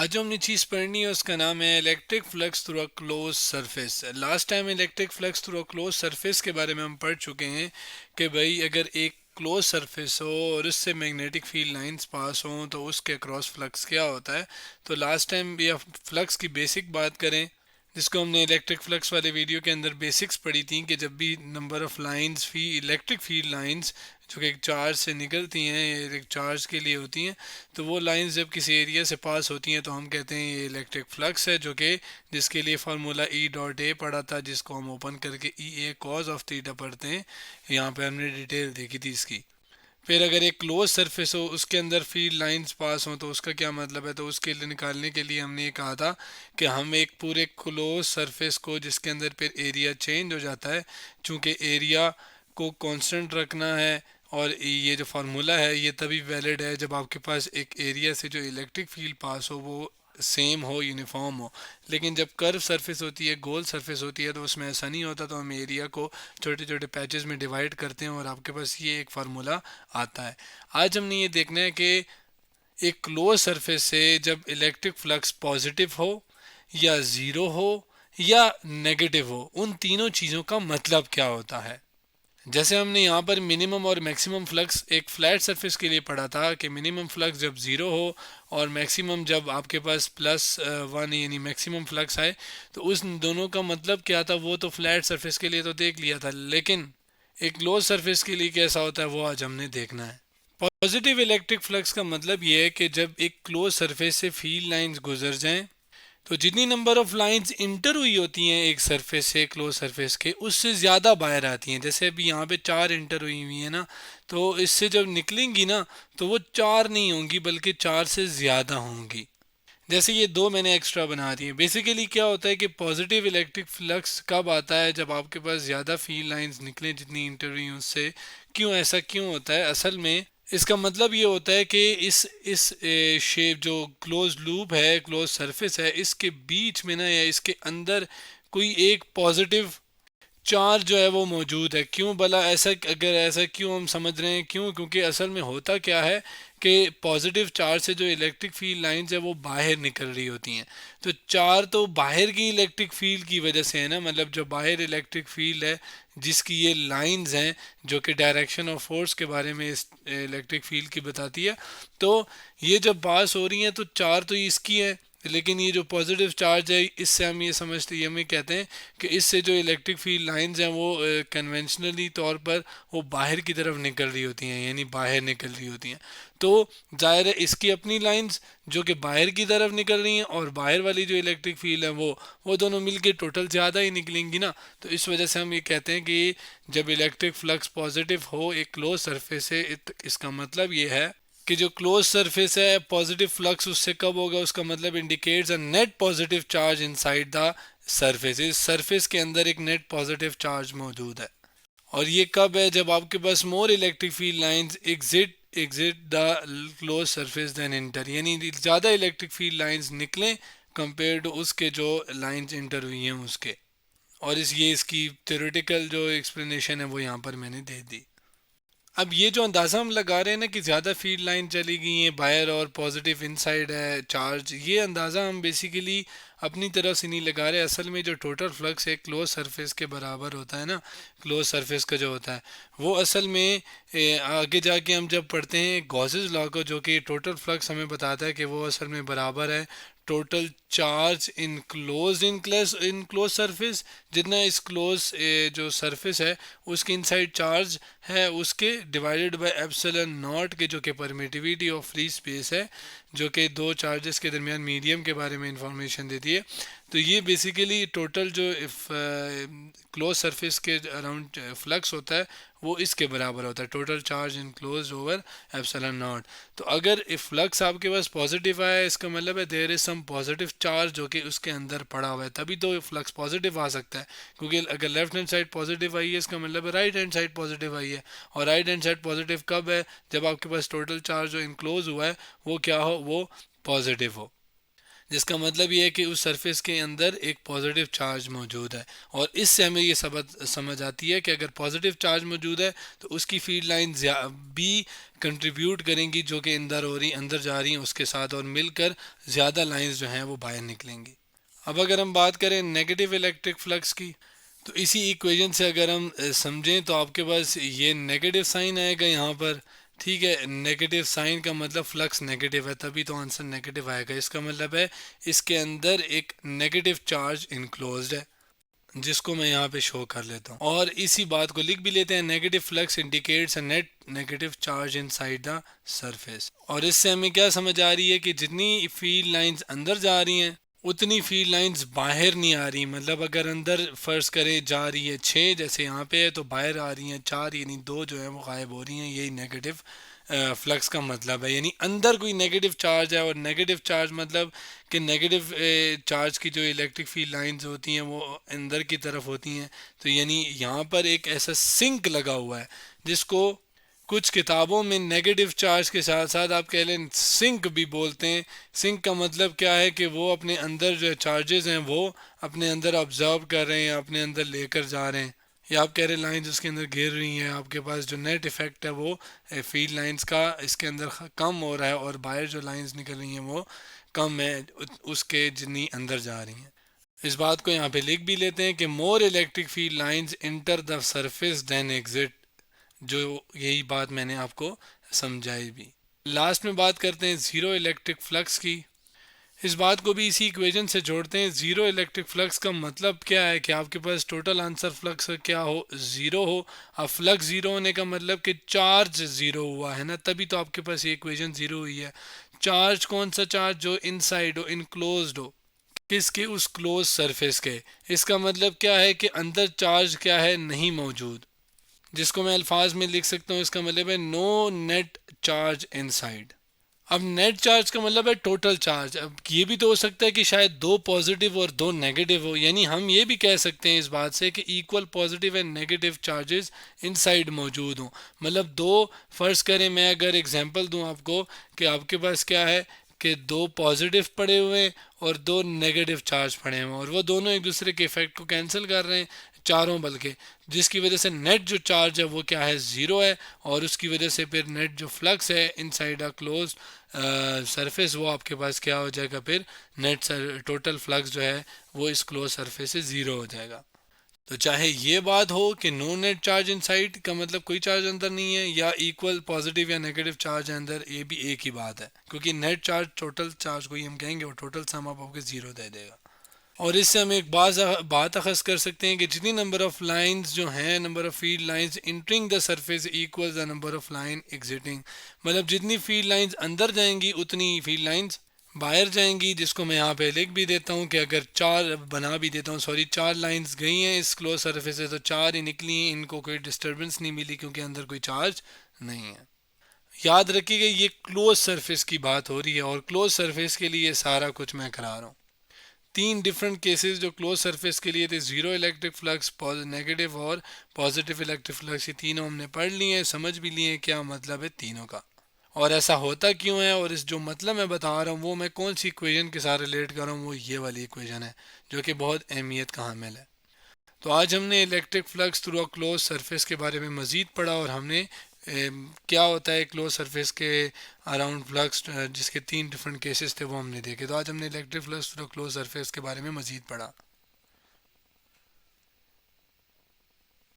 आज जो हमने चीज़ पढ़नी है उसका नाम है electric flux through a close surface. Last time electric flux through a close surface के बारे में हम पढ़ चुके हैं कि भाई अगर एक क्लोज सरफेस हो और उससे मैग्नेटिक फील्ड लाइंस पास हों तो उसके अक्रॉस फ्लक्स क्या होता है। तो लास्ट टाइम या फ्लक्स की बेसिक बात करें जिसको हमने इलेक्ट्रिक फ्लक्स वाले वीडियो के अंदर बेसिक्स पढ़ी थी कि जब भी number of lines fee electric field lines जो कि एक चार्ज से निकलती हैं ये एक चार्ज के लिए होती हैं, तो वो लाइंस जब किसी एरिया से पास होती हैं तो हम कहते हैं ये इलेक्ट्रिक फ्लक्स है, जो कि जिसके लिए फार्मूला ई डॉट ए पढ़ा था जिसको हम ओपन करके ई ए कॉज ऑफ थीटा पढ़ते हैं। यहाँ पे हमने डिटेल देखी थी इसकी। फिर अगर एक क्लोज सरफेस हो उसके अंदर फील्ड लाइंस पास हो तो उसका क्या मतलब है, तो उसके लिए निकालने के लिए हमने ये कहा था कि हम एक पूरे क्लोज सरफेस को जिसके अंदर फिर एरिया चेंज हो जाता है, चूँकि एरिया को कांस्टेंट रखना है। और ये जो फार्मूला है ये तभी वैलिड है जब आपके पास एक एरिया से जो इलेक्ट्रिक फील्ड पास हो वो सेम हो, यूनिफॉर्म हो। लेकिन जब कर्व सरफेस होती है, गोल सरफेस होती है, तो उसमें ऐसा नहीं होता, तो हम एरिया को छोटे छोटे पैचेस में डिवाइड करते हैं और आपके पास ये एक फार्मूला आता है। आज हमने ये देखना है कि एक क्लोज सरफेस से जब इलेक्ट्रिक फ्लक्स पॉजिटिव हो या ज़ीरो हो या नेगेटिव हो, उन तीनों चीज़ों का मतलब क्या होता है। जैसे हमने यहाँ पर मिनिमम और मैक्सिमम फ्लक्स एक फ्लैट सरफेस के लिए पढ़ा था कि मिनिमम फ्लक्स जब ज़ीरो हो और मैक्सिमम जब आपके पास +1 यानी मैक्सिमम फ्लक्स आए, तो उस दोनों का मतलब क्या था वो तो फ्लैट सरफेस के लिए तो देख लिया था, लेकिन एक क्लोज सरफेस के लिए कैसा होता है वो आज हमने देखना है। पॉजिटिव इलेक्ट्रिक फ्लक्स का मतलब ये है कि जब एक क्लोज सरफेस से फील्ड लाइंस गुजर जाएं तो जितनी नंबर ऑफ लाइंस इंटर हुई होती हैं एक सरफेस से क्लोज सरफेस के, उससे ज़्यादा बाहर आती हैं। जैसे अभी यहाँ पे 4 इंटर हुई हुई है ना, तो इससे जब निकलेंगी ना तो वो 4 नहीं होंगी बल्कि 4 से ज़्यादा होंगी। जैसे ये दो मैंने एक्स्ट्रा बना दिए। बेसिकली क्या होता है कि पॉजिटिव इलेक्ट्रिक फ्लक्स कब आता है, जब आपके पास ज़्यादा फील्ड लाइंस निकलें जितनी इंटर हुई उससे। क्यों ऐसा क्यों होता है, असल में इसका मतलब ये होता है कि इस शेप जो क्लोज लूप है, क्लोज सरफेस है, इसके बीच में ना या इसके अंदर कोई एक पॉजिटिव चार्ज जो है वो मौजूद है। क्यों भला ऐसा, अगर ऐसा क्यों हम समझ रहे हैं क्यों, क्योंकि असल में होता क्या है कि पॉजिटिव चार्ज से जो इलेक्ट्रिक फील्ड लाइंस है वो बाहर निकल रही होती हैं। तो चार तो बाहर की इलेक्ट्रिक फील्ड की वजह से है ना, मतलब जो बाहर इलेक्ट्रिक फील्ड है जिसकी ये लाइंस हैं जो कि डायरेक्शन ऑफ फोर्स के बारे में इस इलेक्ट्रिक फील्ड की बताती है। तो ये जब पास हो रही हैं तो चार तो इसकी है, लेकिन ये जो पॉजिटिव चार्ज है इससे हम ये समझते हैं, हमें कहते हैं कि इससे जो इलेक्ट्रिक फील्ड लाइंस हैं वो कन्वेंशनली तौर पर वो बाहर की तरफ निकल रही होती हैं, यानी बाहर निकल रही होती हैं। तो जाहिर है इसकी अपनी लाइंस जो कि बाहर की तरफ निकल रही हैं और बाहर वाली जो इलेक्ट्रिक फील्ड है वो दोनों मिलके टोटल ज़्यादा ही निकलेंगी ना। तो इस वजह से हम ये कहते हैं कि जब इलेक्ट्रिक फ्लक्स पॉजिटिव हो एक क्लोज सरफेस से, इसका मतलब ये है कि जो क्लोज सरफेस है पॉजिटिव फ्लक्स उससे कब होगा, उसका मतलब indicates a net positive charge inside the surface. इस सरफेस के अंदर एक नेट पॉजिटिव चार्ज मौजूद है। और ये कब है, जब आपके पास more electric field lines exit exit the close surface then enter, यानी ज़्यादा इलेक्ट्रिक फील्ड लाइंस निकलें कंपेयर टू उसके जो लाइंस इंटर हुई हैं उसके। और ये इसकी थ्योरेटिकल जो एक्सप्लेनेशन है वो यहाँ पर मैंने दे दी। अब ये जो अंदाज़ा हम लगा रहे हैं ना कि ज़्यादा फील्ड लाइन चली गई हैं बाहर और पॉजिटिव इनसाइड है चार्ज, ये अंदाज़ा हम बेसिकली अपनी तरफ से नहीं लगा रहे। असल में जो टोटल फ्लक्स एक क्लोज सरफेस के बराबर होता है ना, क्लोज सरफेस का जो होता है वो असल में आगे जाके हम जब पढ़ते हैं गॉसेस लॉ को, जो कि टोटल फ्लक्स हमें बताता है कि वो असल में बराबर है total charge in close surface, जितना इस क्लोज जो सरफेस है उसके इनसाइड चार्ज है उसके डिवाइडेड बाय एप्सिलॉन नॉट के, जो कि परमिटिविटी ऑफ फ्री स्पेस है, जो कि दो चार्जेस के दरमियान मीडियम के बारे में इंफॉर्मेशन देती है। तो ये बेसिकली टोटल जो क्लोज सरफेस के अराउंड फ्लक्स होता है वो इसके बराबर होता है, total charge enclose over epsilon not. तो अगर फ्लक्स आपके पास पॉजिटिव आया इसका मतलब है there is some positive charge जो कि उसके अंदर पड़ा हुआ है, तभी तो फ्लक्स पॉजिटिव आ सकता है। क्योंकि अगर लेफ्ट हैंड साइड पॉजिटिव आई है इसका मतलब है राइट हैंड साइड पॉजिटिव आई है। और राइट हैंड साइड पॉजिटिव कब है, जब आपके पास टोटल चार्ज जो इनक्लोज हुआ है वो क्या हो, वो पॉजिटिव हो। जिसका मतलब ये है कि उस सरफेस के अंदर एक पॉजिटिव चार्ज मौजूद है। और इससे हमें ये समझ आती है कि अगर पॉजिटिव चार्ज मौजूद है तो उसकी फील्ड लाइन भी कंट्रीब्यूट करेंगी जो कि अंदर जा रही हैं उसके साथ, और मिलकर ज़्यादा लाइंस जो हैं वो बाहर निकलेंगी। अब अगर हम बात करें नेगेटिव इलेक्ट्रिक फ्लक्स की, तो इसी इक्वेशन से अगर हम समझें तो आपके पास ये नेगेटिव साइन आएगा यहाँ पर। ठीक है, नेगेटिव साइन का मतलब फ्लक्स नेगेटिव है, तभी तो आंसर नेगेटिव आएगा। इसका मतलब है इसके अंदर एक नेगेटिव चार्ज इनक्लोज्ड है, जिसको मैं यहाँ पे शो कर लेता हूँ और इसी बात को लिख भी लेते हैं। Negative flux indicates a net negative charge inside the surface. और इससे हमें क्या समझ आ रही है कि जितनी फील्ड लाइंस अंदर जा रही हैं उतनी फील्ड लाइंस बाहर नहीं आ रही। मतलब अगर अंदर फर्ज करें जा रही है 6 जैसे यहाँ पे है, तो बाहर आ रही हैं 4, यानी 2 जो है वो गायब हो रही हैं। यही नेगेटिव फ्लक्स का मतलब है, यानी अंदर कोई नेगेटिव चार्ज है। और नेगेटिव चार्ज मतलब कि नेगेटिव चार्ज की जो इलेक्ट्रिक फील्ड लाइंस होती हैं वो अंदर की तरफ होती हैं। तो यानी यहाँ पर एक ऐसा सिंक लगा हुआ है जिसको कुछ किताबों में नेगेटिव चार्ज के साथ साथ आप कह लें सिंक भी बोलते हैं। सिंक का मतलब क्या है कि वो अपने अंदर जो चार्जेस हैं वो अपने अंदर ऑब्जर्व कर रहे हैं, अपने अंदर लेकर जा रहे हैं, या आप कह रहे हैं लाइंस उसके अंदर गिर रही हैं। आपके पास जो नेट इफेक्ट है वो फील्ड लाइंस का इसके अंदर कम हो रहा है और बाहर जो लाइंस निकल रही हैं वो कम है उसके जितनी अंदर जा रही हैं। इस बात को यहाँ पे लिख भी लेते हैं कि more electric field lines enter the surface then exit, जो यही बात मैंने आपको समझाई भी। लास्ट में बात करते हैं ज़ीरो इलेक्ट्रिक फ्लक्स की। इस बात को भी इसी इक्वेशन से जोड़ते हैं। ज़ीरो इलेक्ट्रिक फ्लक्स का मतलब क्या है कि आपके पास टोटल आंसर फ्लक्स क्या हो, ज़ीरो हो। अब फ्लक्स ज़ीरो होने का मतलब कि चार्ज ज़ीरो हुआ है ना, तभी तो आपके पास ये इक्वेशन ज़ीरो हुई है। चार्ज कौन सा चार्ज? जो इनसाइड हो, इनक्लोज्ड हो। किसके? उस क्लोज सरफेस के। इसका मतलब क्या है कि अंदर चार्ज क्या है? नहीं मौजूद, जिसको मैं अल्फाज में लिख सकता हूँ। इसका मतलब है नो नेट चार्ज इनसाइड। अब नेट चार्ज का मतलब है टोटल चार्ज। अब ये भी तो हो सकता है कि शायद 2 पॉजिटिव और 2 नेगेटिव हो, यानी हम ये भी कह सकते हैं इस बात से कि equal positive and negative charges inside मौजूद हों। मतलब दो, फर्ज करें मैं अगर एग्जांपल दूं आपको कि आपके पास क्या है कि 2 पॉजिटिव पड़े हुए हैं और 2 नेगेटिव चार्ज पड़े हुए हैं, और वो दोनों एक दूसरे के इफेक्ट को कैंसिल कर रहे हैं, चारों बल्कि, जिसकी वजह से नेट जो चार्ज है वो क्या है? ज़ीरो है। और उसकी वजह से फिर नेट जो फ्लक्स है इनसाइड अ क्लोज सरफेस, वो आपके पास क्या हो जाएगा? फिर नेट टोटल फ्लक्स जो है वो इस क्लोज सरफेस से ज़ीरो हो जाएगा। तो चाहे ये बात हो कि नो नेट चार्ज इनसाइड का मतलब कोई चार्ज अंदर नहीं है, या इक्वल पॉजिटिव या नेगेटिव चार्ज है अंदर, ये भी एक ही बात है, क्योंकि नेट चार्ज टोटल चार्ज को ही हम कहेंगे और टोटल सम आपको ज़ीरो दे देगा। और इससे हम एक बात अखज़ कर सकते हैं कि जितनी नंबर ऑफ लाइंस जो हैं, number of field lines entering the surface equal the number of line exiting. मतलब जितनी फील्ड लाइंस अंदर जाएंगी उतनी फील्ड लाइंस बाहर जाएंगी, जिसको मैं यहाँ पे लिख भी देता हूँ कि अगर चार बना भी देता हूँ, सॉरी, 4 लाइंस गई हैं इस क्लोज सरफेस से तो 4 ही निकली हैं, इनको कोई डिस्टर्बेंस नहीं मिली क्योंकि अंदर कोई चार्ज नहीं है। याद रखिएगा ये क्लोज सरफेस की बात हो रही है और क्लोज सरफेस के लिए सारा कुछ मैं करा रहा हूँ। 3 डिफरेंट केसेस जो क्लोज सरफेस के लिए थे, ज़ीरो इलेक्ट्रिक फ्लक्स, नेगेटिव और पॉजिटिव इलेक्ट्रिक फ्लक्स, ये तीनों हमने पढ़ लिए हैं, समझ भी लिए हैं क्या मतलब है तीनों का और ऐसा होता क्यों है। और इस जो मतलब मैं बता रहा हूँ वो मैं कौन सी इक्वेशन के साथ रिलेट कर रहा हूँ, वो ये वाली इक्वेशन है जो कि बहुत अहमियत का हामिल है। तो आज हमने electric flux through a close surface के बारे में मज़ीद पढ़ा और हमने क्या होता है क्लोज सरफेस के अराउंड फ्लक्स, जिसके 3 डिफरेंट केसेस थे वो हमने देखे। तो आज हमने electric flux through close surface के बारे में मज़ीद पढ़ा।